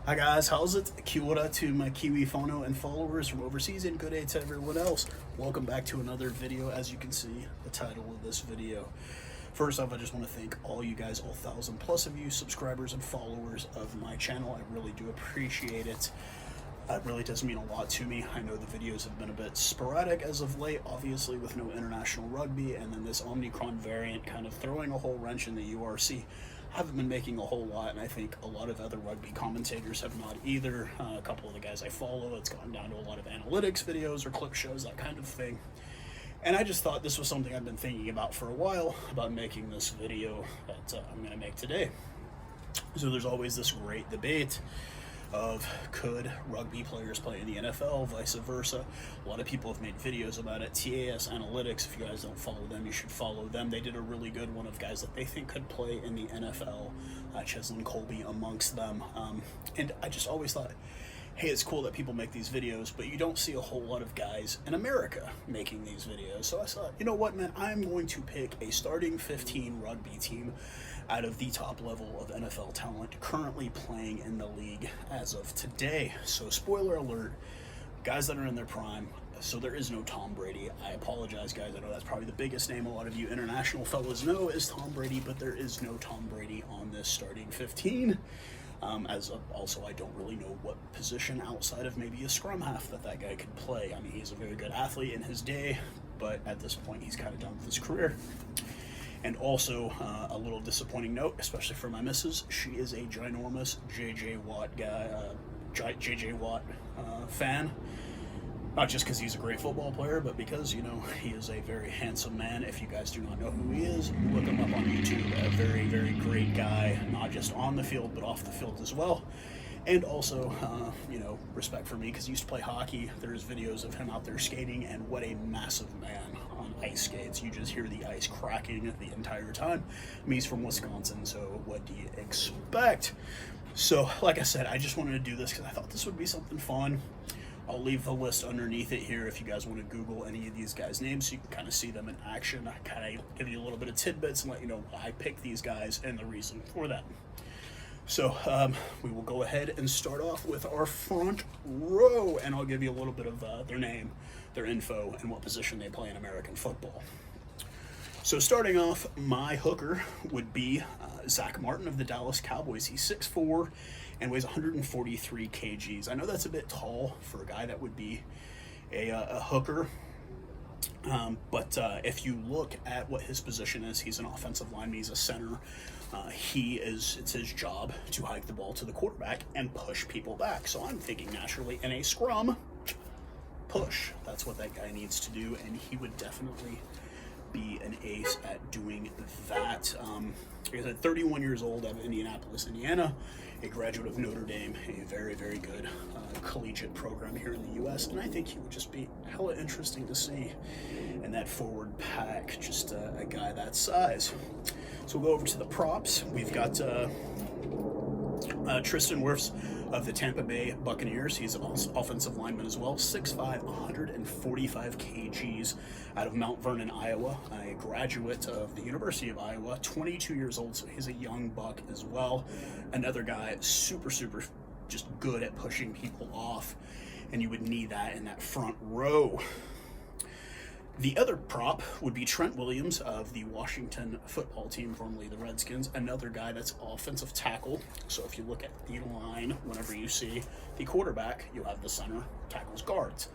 Hi guys, how's it? Kia ora to my kiwi, whanau, and followers from overseas, and good day to everyone else. Welcome back to another video. As you can see, the title of this video. First off, I just want to thank all you guys, all 1,000 plus of you subscribers and followers of my channel. I really do appreciate it. It really does mean a lot to me. I know the videos have been a bit sporadic as of late, obviously with no international rugby, and then this Omicron variant kind of throwing a whole wrench in the URC. Haven't been making a whole lot, and I think a lot of other rugby commentators have not either. A couple of the guys I follow, it's gotten down to a lot of analytics videos or clip shows, that kind of thing. And I just thought this was something I've been thinking about for a while, about making this video that I'm going to make today. So there's always this great debate of could rugby players play in the NFL, vice versa. A lot of people have made videos about it. TAS Analytics, if you guys don't follow them, you should follow them. They did a really good one of guys that they think could play in the NFL, Cheslin Colby amongst them. And I just always thought, hey, it's cool that people make these videos, but you don't see a whole lot of guys in America making these videos. So I thought, you know what, man, I'm going to pick a starting 15 rugby team out of the top level of NFL talent currently playing in the league as of today. So spoiler alert, guys that are in their prime. So there is no Tom Brady. I apologize, guys. I know that's probably the biggest name a lot of you international fellas know is Tom Brady, but there is no Tom Brady on this starting 15. Also, I don't really know what position outside of maybe a scrum half that guy could play. I mean, he's a very good athlete in his day, but at this point, he's kind of done with his career. And also, a little disappointing note, especially for my missus, she is a ginormous J.J. Watt guy, J.J. Watt fan. Not just because he's a great football player, but because, you know, he is a very handsome man. If you guys do not know who he is, look him up on YouTube. A very, very great guy, not just on the field, but off the field as well. And also, you know, respect for me, because he used to play hockey. There's videos of him out there skating, and what a massive man on ice skates. You just hear the ice cracking the entire time. I mean, he's from Wisconsin, so what do you expect? So, like I said, I just wanted to do this because I thought this would be something fun. I'll leave the list underneath it here if you guys want to Google any of these guys' names so you can kind of see them in action. I kind of give you a little bit of tidbits and let you know why I picked these guys and the reason for that. So we will go ahead and start off with our front row, and I'll give you a little bit of their name, their info, and what position they play in American football. So starting off, my hooker would be Zach Martin of the Dallas Cowboys. He's 6'4" and weighs 143 kgs. I know that's a bit tall for a guy that would be a hooker, but if you look at what his position is, he's an offensive lineman, he's a center. It's his job to hike the ball to the quarterback and push people back. So I'm thinking naturally in a scrum, push. That's what that guy needs to do, and he would definitely be an ace at doing that. He's at 31 years old, out of Indianapolis, Indiana, a graduate of Notre Dame, a very, very good collegiate program here in the U.S., and I think he would just be hella interesting to see in that forward pack, just a guy that size. So we'll go over to the props. We've got Tristan Wirfs of the Tampa Bay Buccaneers. He's an offensive lineman as well, 6'5", 145 kgs, out of Mount Vernon, Iowa, a graduate of the University of Iowa, 22 years old, so he's a young buck as well. Another guy super just good at pushing people off, and you would need that in that front row. The other prop would be Trent Williams of the Washington football team, formerly the Redskins, another guy that's offensive tackle. So if you look at the line, whenever you see the quarterback, you'll have the center, tackles, guards.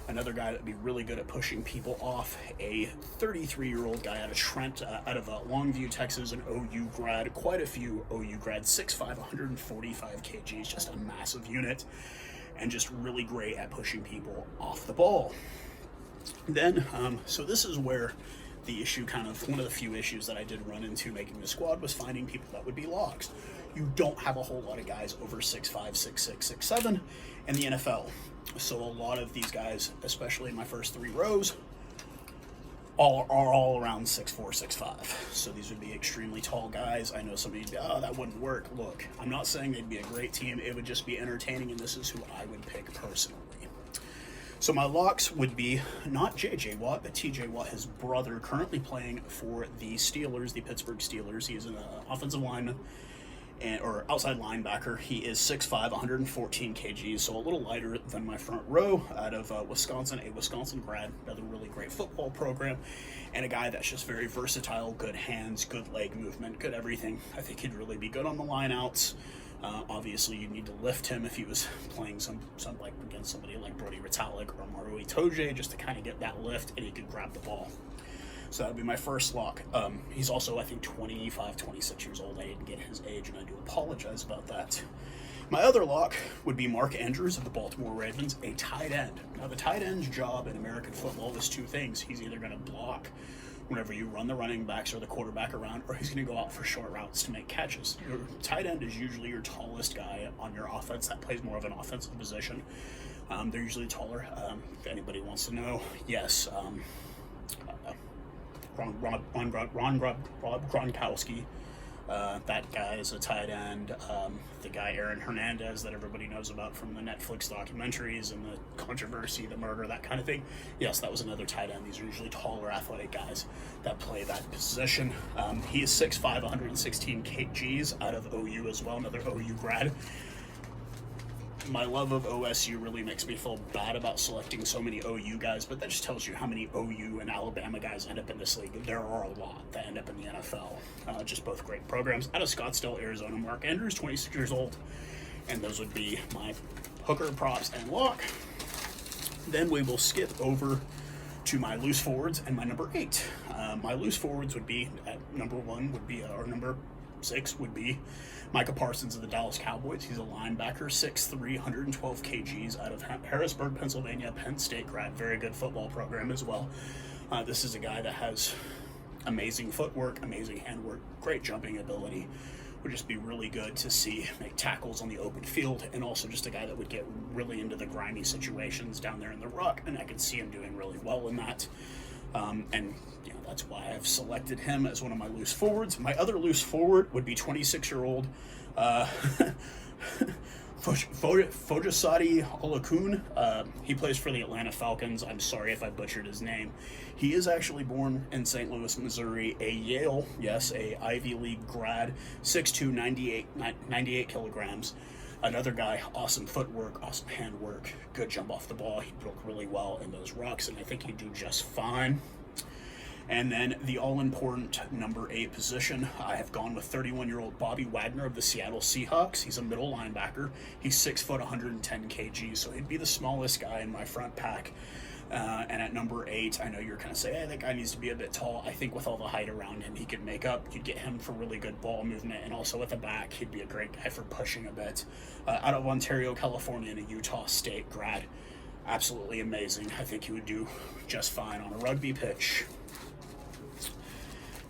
Another guy that would be really good at pushing people off, a 33-year-old guy out of Trent, out of Longview, Texas, an OU grad, quite a few OU grads, 6'5", 145 kgs, just a massive unit, and just really great at pushing people off the ball. Then, so this is where the issue one of the few issues that I did run into making the squad was finding people that would be logs. You don't have a whole lot of guys over 6'5", 6'6", 6'7" in the NFL. So a lot of these guys, especially in my first three rows, are all around 6'4", 6'5". So these would be extremely tall guys. I know somebody would be, oh, that wouldn't work. Look, I'm not saying they'd be a great team. It would just be entertaining, and this is who I would pick personally. So my locks would be not J.J. Watt, but T.J. Watt, his brother, currently playing for the Steelers, the Pittsburgh Steelers. He is an offensive lineman, or outside linebacker. He is 6'5", 114 kgs, so a little lighter than my front row, out of Wisconsin, a Wisconsin grad, another really great football program, and a guy that's just very versatile, good hands, good leg movement, good everything. I think he'd really be good on the lineouts. Obviously, you need to lift him if he was playing some like against somebody like Brody Retallick or Maro Itoje, just to kind of get that lift, and he could grab the ball. So that would be my first lock. He's also, I think, 25, 26 years old. I didn't get his age, and I do apologize about that. My other lock would be Mark Andrews of the Baltimore Ravens, a tight end. Now, the tight end's job in American football is two things. He's either going to block whenever you run the running backs or the quarterback around, or he's going to go out for short routes to make catches. Your tight end is usually your tallest guy on your offense that plays more of an offensive position. They're usually taller. If anybody wants to know, yes. Ron Gronkowski, that guy is a tight end. The guy Aaron Hernandez that everybody knows about from the Netflix documentaries and the controversy, the murder, that kind of thing. Yes, that was another tight end. These are usually taller, athletic guys that play that position. He is 6'5", 116 kgs, out of OU as well, another OU grad. My love of OSU really makes me feel bad about selecting so many OU guys, but that just tells you how many OU and Alabama guys end up in this league. There are a lot that end up in the NFL. Just both great programs. Out of Scottsdale, Arizona, Mark Andrews, 26 years old. And those would be my hooker, props, and lock. Then we will skip over to my loose forwards and my number 8. My loose forwards would be, at number 1 would be, or number 6 would be Micah Parsons of the Dallas Cowboys. He's a linebacker, 6'3", 112 kgs, out of Harrisburg, Pennsylvania, Penn State grad. Very good football program as well. This is a guy that has amazing footwork, amazing handwork, great jumping ability. Would just be really good to see make tackles on the open field, and also just a guy that would get really into the grimy situations down there in the ruck, and I could see him doing really well in that. And you know, that's why I've selected him as one of my loose forwards. My other loose forward would be 26-year-old Fojasadi Oluokun. He plays for the Atlanta Falcons. I'm sorry if I butchered his name. He is actually born in St. Louis, Missouri, a Yale, yes, a Ivy League grad, 6'2", 98 kilograms. Another guy, awesome footwork, awesome handwork, good jump off the ball. He'd look really well in those rucks, and I think he'd do just fine. And then the all-important number 8 position, I have gone with 31-year-old Bobby Wagner of the Seattle Seahawks. He's a middle linebacker. He's 6', 110 kg, so he'd be the smallest guy in my front pack. And at number 8, I know you're kind of saying, hey, that guy needs to be a bit tall. I think with all the height around him, he could make up. You'd get him for really good ball movement, and also at the back, he'd be a great guy for pushing a bit. Out of Ontario, California, and a Utah State grad. Absolutely amazing. I think he would do just fine on a rugby pitch.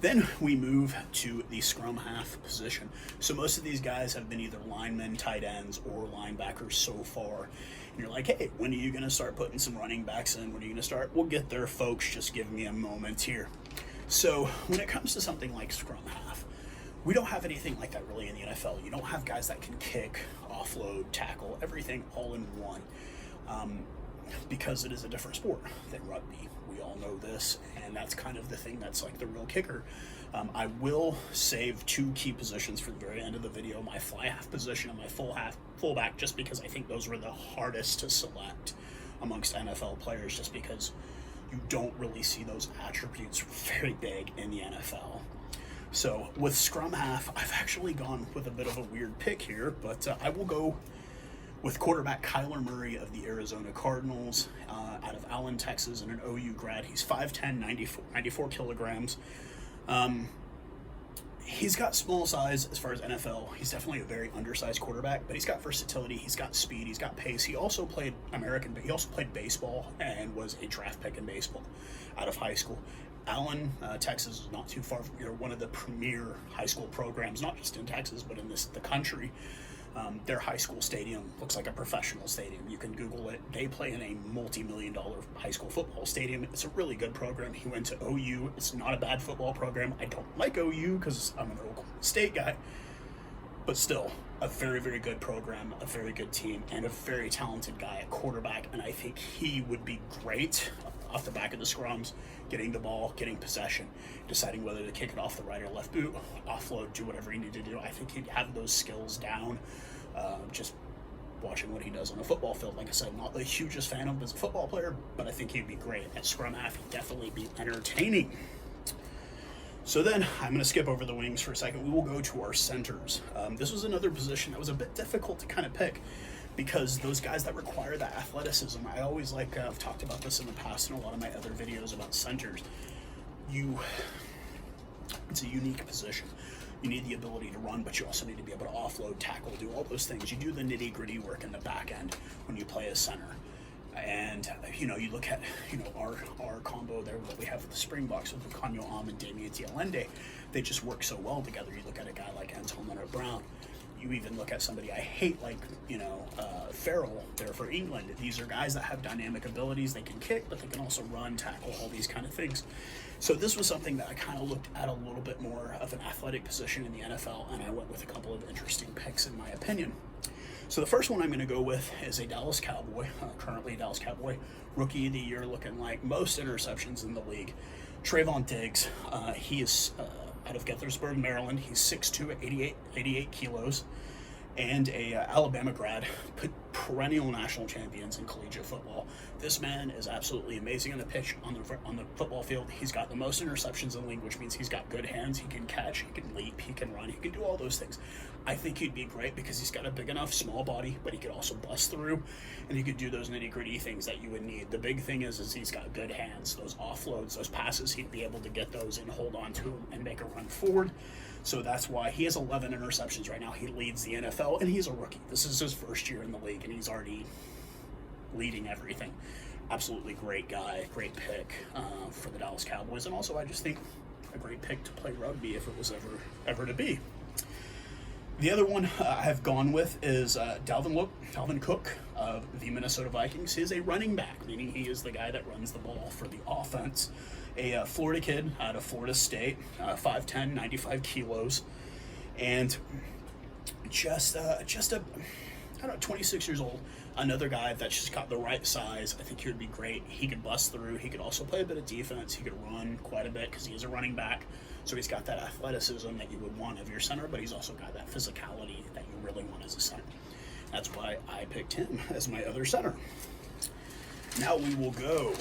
Then we move to the scrum half position. So most of these guys have been either linemen, tight ends, or linebackers so far. And you're like, hey, when are you going to start putting some running backs in? When are you going to start? We'll get there, folks. Just give me a moment here. So when it comes to something like scrum half, we don't have anything like that really in the NFL. You don't have guys that can kick, offload, tackle, everything all in one. Because it is a different sport than rugby. We all know this, and that's kind of the thing that's like the real kicker. I will save 2 key positions for the very end of the video, my fly half position and my fullback, just because I think those were the hardest to select amongst NFL players, just because you don't really see those attributes very big in the NFL. So with scrum half, I've actually gone with a bit of a weird pick here, but I will go with quarterback Kyler Murray of the Arizona Cardinals, out of Allen, Texas, and an OU grad. He's 5'10", 94 kilograms. He's got small size as far as NFL. He's definitely a very undersized quarterback, but he's got versatility, he's got speed, he's got pace. He also played baseball and was a draft pick in baseball out of high school. Allen, Texas is not too far from here, one of the premier high school programs, not just in Texas, but in the country. Their high school stadium looks like a professional stadium. You can Google it. They play in a multi-million-dollar high school football stadium. It's a really good program. He went to OU. It's not a bad football program. I don't like OU because I'm an Oklahoma State guy. But still, a very, very good program, a very good team, and a very talented guy at quarterback. And I think he would be great off the back of the scrums, getting the ball, getting possession, deciding whether to kick it off the right or left boot, offload, do whatever you need to do. I think he'd have those skills down. Just watching what he does on a football field. Like I said, not the hugest fan of him as a football player, but I think he'd be great. At Scrum Half, he'd definitely be entertaining. So then, I'm going to skip over the wings for a second. We will go to our centers. This was another position that was a bit difficult to kind of pick, because those guys that require that athleticism, I always like, I've talked about this in the past in a lot of my other videos about centers. It's a unique position. You need the ability to run, but you also need to be able to offload, tackle, do all those things. You do the nitty-gritty work in the back end when you play a center. And, you look at, our combo there, what we have with the Springboks with Oluokun and Damien Dialende, they just work so well together. You look at a guy like Anton Leonard-Brown. You even look at somebody I hate, like, Farrell there for England. These are guys that have dynamic abilities. They can kick, but they can also run, tackle, all these kind of things. So this was something that I kind of looked at a little bit more of an athletic position in the NFL, and I went with a couple of interesting picks in my opinion. So the first one I'm going to go with is a Dallas Cowboy, currently a Dallas Cowboy, rookie of the year, looking like most interceptions in the league. Trayvon Diggs, he is out of Gaithersburg, Maryland. He's 6'2", 88 kilos, and a Alabama grad, perennial national champions in collegiate football. This man is absolutely amazing on the pitch, on the football field. He's got the most interceptions in the league, which means he's got good hands. He can catch, he can leap, he can run, he can do all those things. I think he'd be great because he's got a big enough small body, but he could also bust through, and he could do those nitty-gritty things that you would need. The big thing is he's got good hands. Those offloads, those passes, he'd be able to get those and hold on to them and make a run forward. So that's why he has 11 interceptions right now. He leads the NFL, and he's a rookie. This is his first year in the league, and he's already leading everything. Absolutely great guy, great pick for the Dallas Cowboys, and also I just think a great pick to play rugby if it was ever to be. The other one I have gone with is Dalvin Cook of the Minnesota Vikings. He is a running back, meaning he is the guy that runs the ball for the offense. A Florida kid out of Florida State, 5'10", 95 kilos, and just 26 years old. Another guy that's just got the right size. I think he would be great. He could bust through. He could also play a bit of defense. He could run quite a bit because he is a running back. So he's got that athleticism that you would want of your center, but he's also got that physicality that you really want as a center. That's why I picked him as my other center. Now we'll go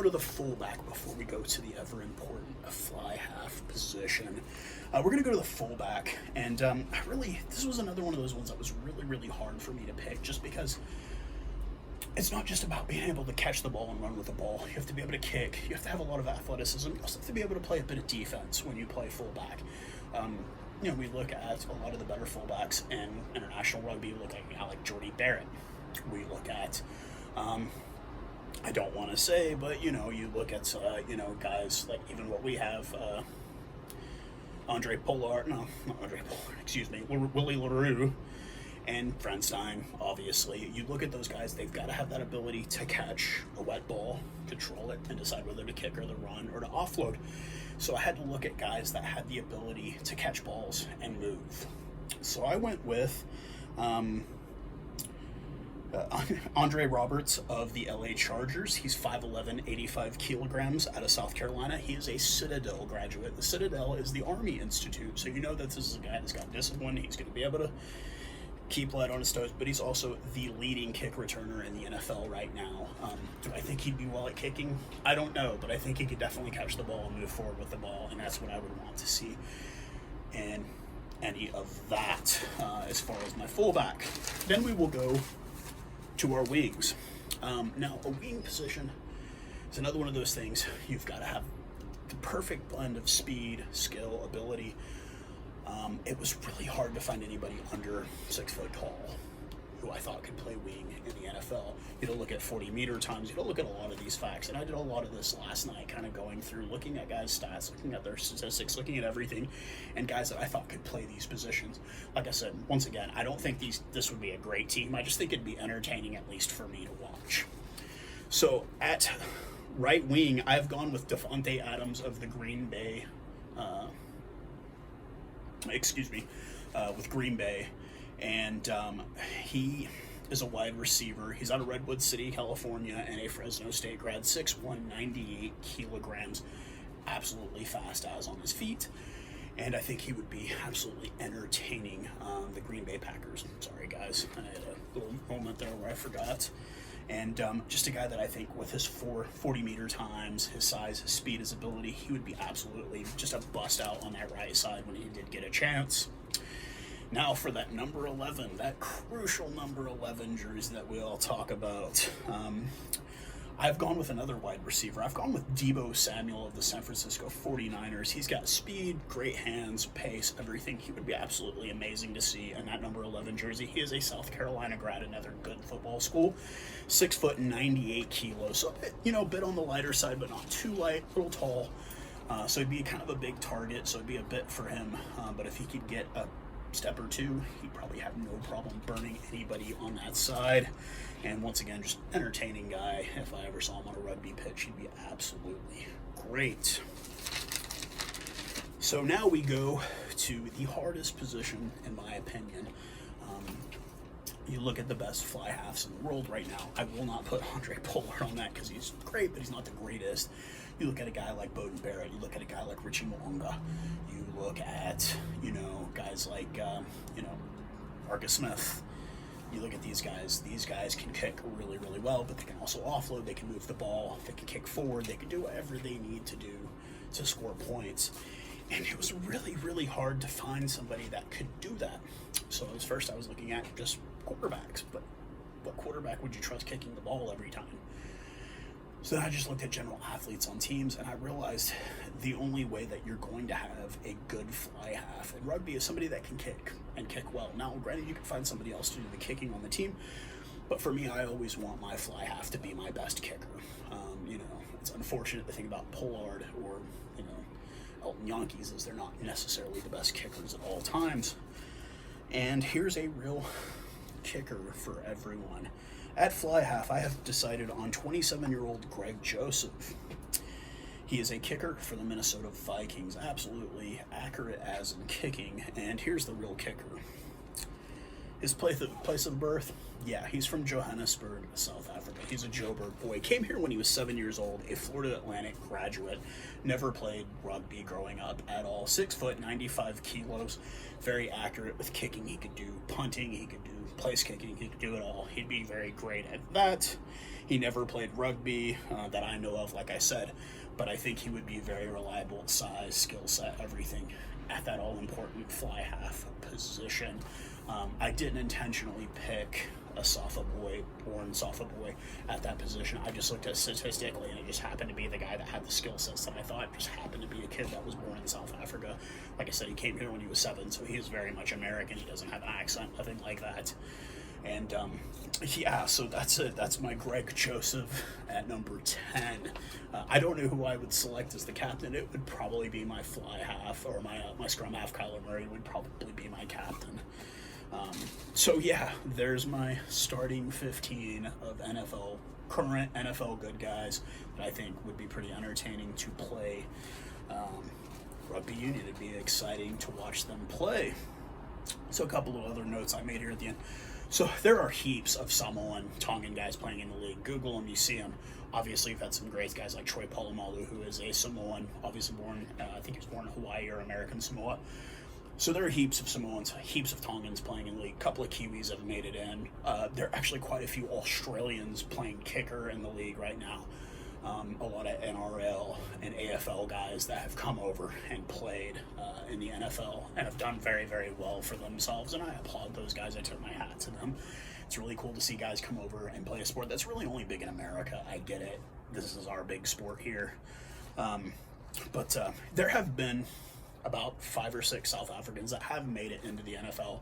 to the fullback before we go to the ever-important fly half position. We're going to go to the fullback, and this was another one of those ones that was really, really hard for me to pick, just because it's not just about being able to catch the ball and run with the ball. You have to be able to kick. You have to have a lot of athleticism. You also have to be able to play a bit of defense when you play fullback. We look at a lot of the better fullbacks in international rugby. We look at a guy like Jordy Barrett. We look at I don't want to say, but, you look at, guys like even what we have, Willie LaRue and Frenstein, obviously. You look at those guys, they've got to have that ability to catch a wet ball, control it, and decide whether to kick or to run or to offload. So I had to look at guys that had the ability to catch balls and move. So I went with Andre Roberts of the LA Chargers. He's 5'11", 85 kilograms out of South Carolina. He is a Citadel graduate. The Citadel is the Army Institute, so you know that this is a guy that's got discipline. He's going to be able to keep light on his toes, but he's also the leading kick returner in the NFL right now. Do I think he'd be well at kicking? I don't know, but I think he could definitely catch the ball and move forward with the ball, and that's what I would want to see in any of that as far as my fullback. Then we will go to our wings. Now, a wing position is another one of those things. You've got to have the perfect blend of speed, skill, ability. It was really hard to find anybody under 6 foot tall who I thought could play wing in the NFL. You don't look at 40-meter times. You don't look at a lot of these facts. And I did a lot of this last night, kind of going through, looking at guys' stats, looking at their statistics, looking at everything, and guys that I thought could play these positions. Like I said, once again, I don't think this would be a great team. I just think it'd be entertaining, at least for me to watch. So at right wing, I've gone with Devontae Adams of the Green Bay, with Green Bay. And he is a wide receiver. He's out of Redwood City, California, and a Fresno State grad, 6'1", 98 kilograms. Absolutely fast as on his feet. And I think he would be absolutely entertaining the Green Bay Packers. Sorry, guys. I had a little moment there where I forgot. And just a guy that I think with his 40-meter times, his size, his speed, his ability, he would be absolutely just a bust out on that right side when he did get a chance. Now for that number 11, that crucial number 11 jersey that we all talk about. I've gone with another wide receiver. I've gone with Debo Samuel of the San Francisco 49ers. He's got speed, great hands, pace, everything. He would be absolutely amazing to see in that number 11 jersey. He is a South Carolina grad, another good football school. 6 foot, 98 kilos. So, a bit on the lighter side, but not too light, a little tall. So he'd be kind of a big target, so it'd be a bit for him. But if he could get a step or two, he'd probably have no problem burning anybody on that side. And once again, just entertaining guy. If I ever saw him on a rugby pitch, he'd be absolutely great. So now we go to the hardest position, in my opinion. You look at the best fly halves in the world right now. I will not put Andre Pollard on that because he's great, but he's not the greatest. You look at a guy like Bowden Barrett. You look at a guy like Richie Mo'unga. You look at, guys like, Marcus Smith. You look at these guys can kick really, really well, but they can also offload, they can move the ball, they can kick forward, they can do whatever they need to do to score points. And it was really, really hard to find somebody that could do that. So first I was looking at just quarterbacks, but what quarterback would you trust kicking the ball every time? So then I just looked at general athletes on teams, and I realized the only way that you're going to have a good fly half in rugby is somebody that can kick and kick well. Now, granted, you can find somebody else to do the kicking on the team, but for me, I always want my fly half to be my best kicker. It's unfortunate to think about Pollard or, Elton Yankees is they're not necessarily the best kickers at all times. And here's a real kicker for everyone. At fly half, I have decided on 27-year-old Greg Joseph. He is a kicker for the Minnesota Vikings, absolutely accurate as in kicking. And here's the real kicker. His place of birth, he's from Johannesburg, South Africa. He's a Joburg boy. Came here when he was 7 years old, a Florida Atlantic graduate. Never played rugby growing up at all. 6 foot, 95 kilos. Very accurate with kicking. He could do punting. He could do place kicking. He could do it all. He'd be very great at that. He never played rugby that I know of, like I said, but I think he would be very reliable at size, skill set, everything at that all-important fly half position. I didn't intentionally pick a born Safa boy at that position. I just looked at statistically, and it just happened to be the guy that had the skill sets that I thought. Just happened to be a kid that was born in South Africa. Like I said, he came here when he was 7, so he is very much American. He doesn't have an accent, nothing like that. And so that's it. That's my Greg Joseph at number 10. I don't know who I would select as the captain. It would probably be my fly half, or my scrum half. Kyler Murray would probably be my captain. There's my starting 15 of current NFL good guys that I think would be pretty entertaining to play rugby union. It'd be exciting to watch them play. So a couple of other notes I made here at the end. So there are heaps of Samoan, Tongan guys playing in the league. Google them, you see them. Obviously, you've had some great guys like Troy Polamalu, who is a Samoan, obviously born, I think he was born in Hawaii or American Samoa. So there are heaps of Samoans, heaps of Tongans playing in the league. A couple of Kiwis have made it in. There are actually quite a few Australians playing kicker in the league right now. A lot of NRL and AFL guys that have come over and played in the NFL and have done very, very well for themselves, and I applaud those guys. I tip my hat to them. It's really cool to see guys come over and play a sport that's really only big in America. I get it. This is our big sport here. But there have been about 5 or 6 South Africans that have made it into the NFL.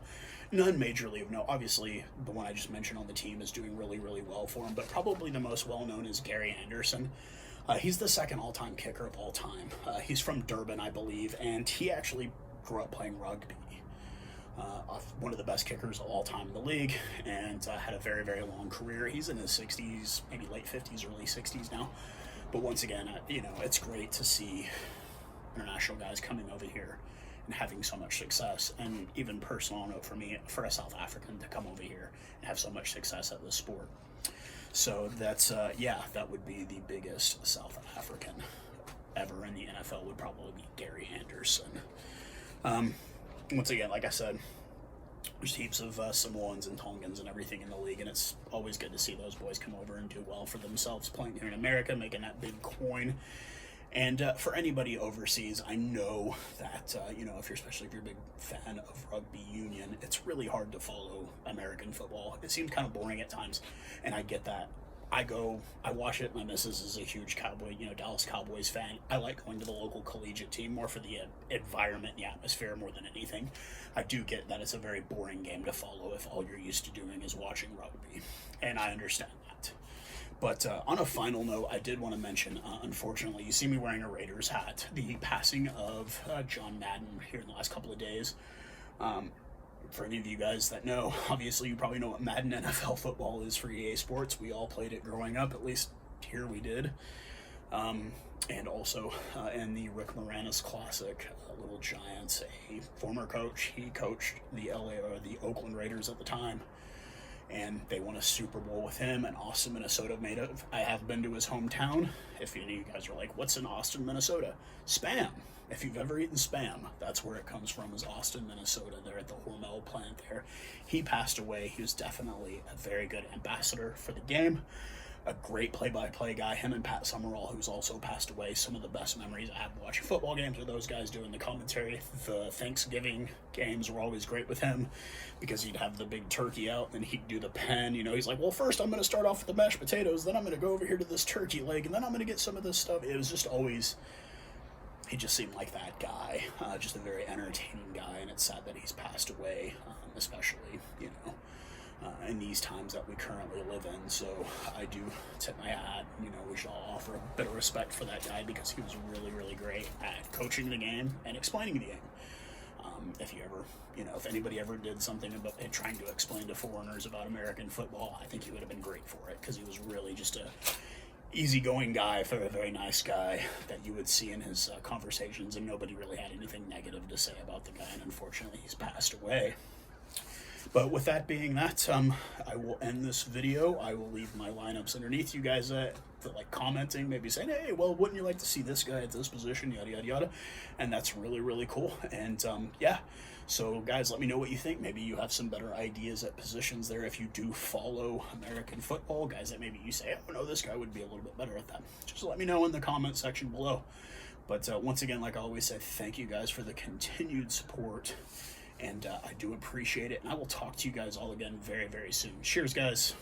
None majorly of note. Obviously, the one I just mentioned on the team is doing really, really well for him, but probably the most well-known is Gary Anderson. He's the second all-time kicker of all time. He's from Durban, I believe, and he actually grew up playing rugby. One of the best kickers of all time in the league, and had a very, very long career. He's in his 60s, maybe late 50s, early 60s now. But once again, it's great to see international guys coming over here having so much success. And even personal note for me, for a South African to come over here and have so much success at this sport. So that's, yeah, that would be the biggest South African ever in the NFL, would probably be Gary Anderson. Once again, like I said, there's heaps of Samoans and Tongans and everything in the league, and it's always good to see those boys come over and do well for themselves playing here in America, making that big coin. And for anybody overseas, I know that, you know, especially if you're a big fan of rugby union, it's really hard to follow American football. It seems kind of boring at times, and I get that. I watch it. My missus is a huge Cowboy, Dallas Cowboys fan. I like going to the local collegiate team more for the environment, the atmosphere more than anything. I do get that it's a very boring game to follow if all you're used to doing is watching rugby, and I understand that. But on a final note, I did want to mention, unfortunately, you see me wearing a Raiders hat. The passing of John Madden here in the last couple of days. For any of you guys that know, obviously you probably know what Madden NFL football is for EA Sports. We all played it growing up, at least here we did. And also in the Rick Moranis classic, Little Giants, a former coach, he coached the Oakland Raiders at the time. And they won a Super Bowl with him in Austin, Minnesota. I have been to his hometown. If any of you guys are like, what's in Austin, Minnesota? Spam. If you've ever eaten Spam, that's where it comes from, is Austin, Minnesota. They're at the Hormel plant there. He passed away. He was definitely a very good ambassador for the game. A great play-by-play guy. Him and Pat Summerall, who's also passed away. Some of the best memories I have watching football games are those guys doing the commentary. The Thanksgiving games were always great with him because he'd have the big turkey out and he'd do the pen. He's like, well, first I'm going to start off with the mashed potatoes, then I'm going to go over here to this turkey leg, and then I'm going to get some of this stuff. It was just always... He just seemed like that guy, just a very entertaining guy, and it's sad that he's passed away, especially, in these times that we currently live in. So I do tip my hat. We should all offer a bit of respect for that guy because he was really, really great at coaching the game and explaining the game. If anybody ever did something about trying to explain to foreigners about American football, I think he would have been great for it because he was really just a easygoing guy, a very nice guy that you would see in his conversations, and nobody really had anything negative to say about the guy, and unfortunately he's passed away. But with that being that, I will end this video. I will leave my lineups underneath. You guys commenting, maybe saying, hey, well, wouldn't you like to see this guy at this position, yada, yada, yada. And that's really, really cool. And yeah, so guys, let me know what you think. Maybe you have some better ideas at positions there if you do follow American football. Guys that maybe you say, oh, no, this guy would be a little bit better at that. Just let me know in the comment section below. But once again, like I always say, thank you guys for the continued support. And I do appreciate it. And I will talk to you guys all again very, very soon. Cheers, guys.